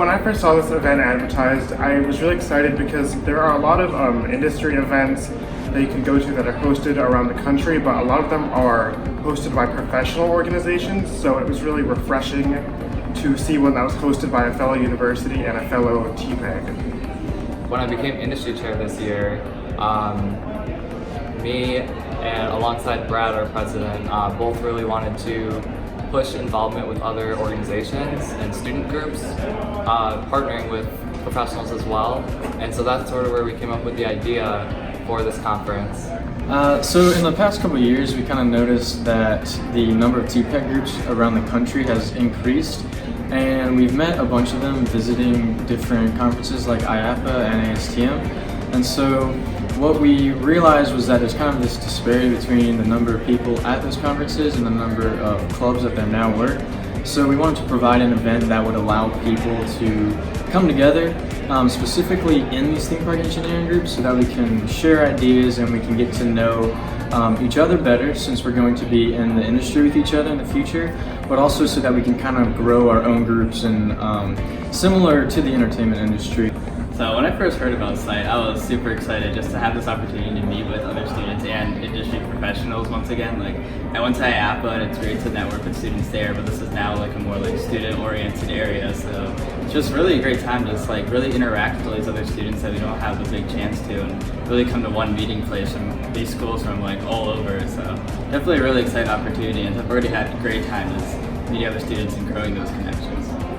when I first saw this event advertised, I was really excited because there are a lot of industry events that you can go to that are hosted around the country, but a lot of them are hosted by professional organizations, so it was really refreshing to see one that was hosted by a fellow university and a fellow TPEG. When I became industry chair this year, me and alongside Brad, our president, both really wanted to push involvement with other organizations and student groups, partnering with professionals as well. And so that's sort of where we came up with the idea for this conference. So in the past couple of years, we kind of noticed that the number of TPEG groups around the country has increased, and we've met a bunch of them visiting different conferences like IAAPA and ASTM. And so what we realized was that there's kind of this disparity between the number of people at those conferences and the number of clubs that there now were. So we wanted to provide an event that would allow people to come together, specifically in these theme park engineering groups, so that we can share ideas and we can get to know each other better, since we're going to be in the industry with each other in the future, but also so that we can kind of grow our own groups and similar to the entertainment industry. So when I first heard about SITE, I was super excited just to have this opportunity to meet with other students and industry professionals once again. Like, I went to IAAPA and it's great to network with students there, but this is now like a more like student-oriented area. So it's just really a great time to just like really interact with all these other students that we don't have the big chance to, and really come to one meeting place from these schools from like all over. So definitely a really exciting opportunity, and I've already had a great time just meeting other students and growing those connections.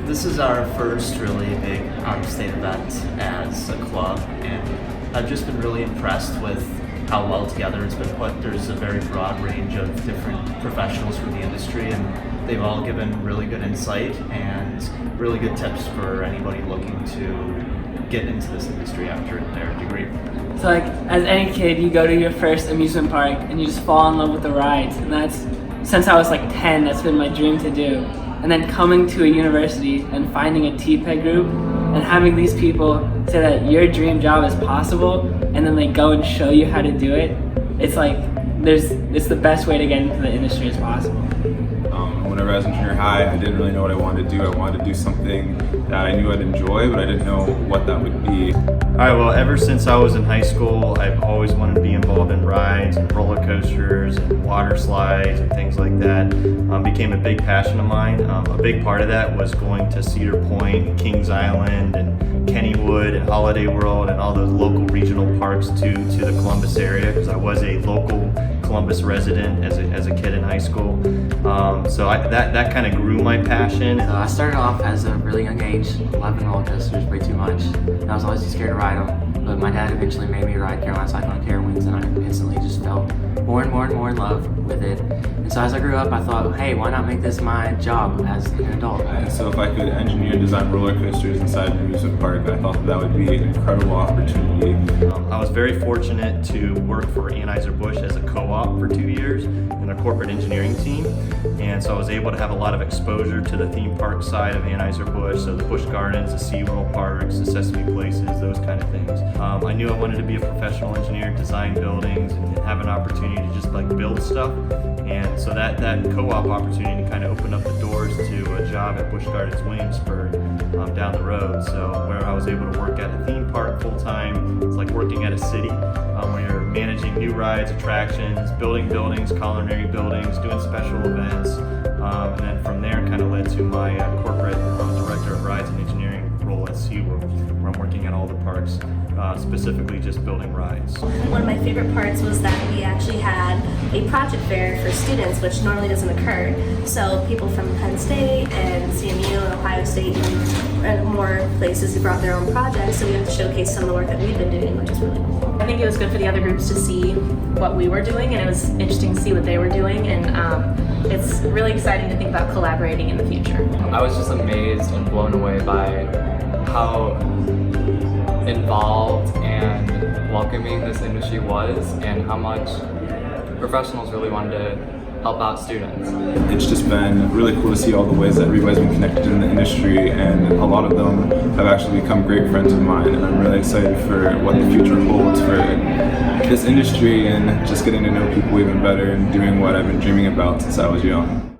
This is our first really big state event as a club, and I've just been really impressed with how well together it's been put. There's a very broad range of different professionals from the industry, and they've all given really good insight and really good tips for anybody looking to get into this industry after their degree. So like, as any kid, you go to your first amusement park and you just fall in love with the rides, and that's, since I was like 10, that's been my dream to do. And then coming to a university and finding a TPEG group and having these people say that your dream job is possible, and then they go and show you how to do it, it's like, it's the best way to get into the industry as possible. Whenever I was in junior high, I didn't really know what I wanted to do. I wanted to do something that I knew I'd enjoy, but I didn't know what that would be. Alright, well, ever since I was in high school, I've always wanted to be involved in rides and roller coasters and water slides and things like that. Became a big passion of mine. A big part of that was going to Cedar Point, Kings Island, and Kennywood and Holiday World and all those local regional parks to the Columbus area, because I was a local Columbus resident as a kid in high school. So that kind of grew my passion. I started off as a really young age, loving roller coasters way too much. And I was always too scared to ride them, but my dad eventually made me ride Carolina Cyclone Carowinds, and I instantly just fell more and more and more in love with it. And so as I grew up, I thought, hey, why not make this my job as an adult? And so if I could engineer and design roller coasters inside an amusement park, I thought that would be an incredible opportunity. I was very fortunate to work for Anheuser-Busch as a co-op for 2 years in a corporate engineering team. And so I was able to have a lot of exposure to the theme park side of Anheuser-Busch, so the Busch Gardens, the SeaWorld parks, the Sesame Places, those kind of things. I knew I wanted to be a professional engineer, design buildings, and have an opportunity to just like build stuff. And so that co-op opportunity kind of opened up the doors to a job at Busch Gardens Williamsburg down the road. So where I was able to work at a theme park full time. It's like working at a city where you're managing new rides, attractions, building buildings, culinary buildings, doing special events. And then from there kind of led to my corporate director of rides and engineering role at SeaWorld, where I'm working at all the parks, specifically just building rides. One of my favorite parts was that we actually had a project fair for students, which normally doesn't occur. So people from Penn State and CMU and Ohio State and more places who brought their own projects, so we have to showcase some of the work that we've been doing, which is really cool. I think it was good for the other groups to see what we were doing, and it was interesting to see what they were doing, and it's really exciting to think about collaborating in the future. I was just amazed and blown away by how involved and welcoming this industry was, and how much professionals really wanted to help out students. It's just been really cool to see all the ways that everybody's been connected in the industry, and a lot of them have actually become great friends of mine, and I'm really excited for what the future holds for this industry and just getting to know people even better and doing what I've been dreaming about since I was young.